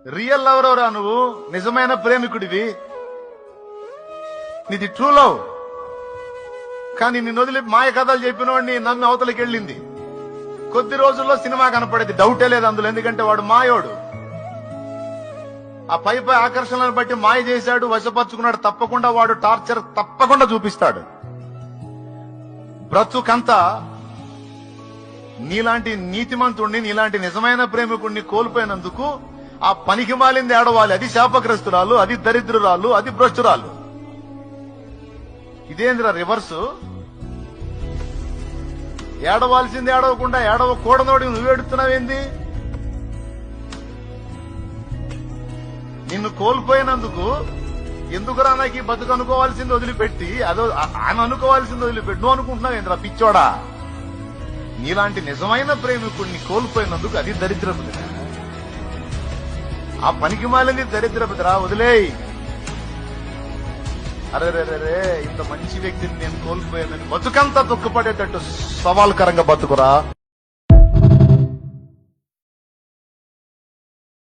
Real lover ఎవరా నువ్వు? నిజమైన ప్రేమికుడివి, నీది ట్రూ లవ్. కానీ నిన్ను వదిలి మాయ కథలు చెప్పినవాడిని నమ్మి అవతలకి వెళ్ళింది. కొద్ది రోజుల్లో సినిమా కనపడేది, డౌటే లేదు అందులో. ఎందుకంటే వాడు మాయోడు. ఆ పై ఆకర్షణలను బట్టి మాయ చేశాడు, వశపరుచుకున్నాడు. తప్పకుండా వాడు టార్చర్ తప్పకుండా చూపిస్తాడు. బ్రతుకంతా నీలాంటి నీతిమంతుణ్ణి, నీలాంటి నిజమైన ప్రేమికుణ్ణి కోల్పోయినందుకు ఆ పనికి మాలింది ఏడవాలి. అది శాపగ్రస్తురాలు, అది దరిద్రురాలు, అది భ్రష్టురాలు. ఇదేంద్ర రివర్సు? ఏడవాల్సింది ఏడవకుండా ఏడవకూడనోడి నువ్వు ఏడుతున్నావేంది? నిన్ను కోల్పోయినందుకు ఎందుకురా నాకు ఈ బతుకు అనుకోవాల్సింది వదిలిపెట్టి అదో ఆమె అనుకోవాల్సింది వదిలిపెట్టి నువ్వు అనుకుంటున్నావు ఏంద్రా పిచ్చోడా? నీలాంటి నిజమైన ప్రేమికుడిని కోల్పోయినందుకు అది దరిద్రపుదిరా. ఆ పనికి మాలింది దరిద్రపుదిరా, వదిలేయ్. అరే ఇంత మంచి వ్యక్తిని నేను కోల్పోయానని బతుకంతా దుఃఖపడేటట్టు సవాల్కరంగా బతుకురా.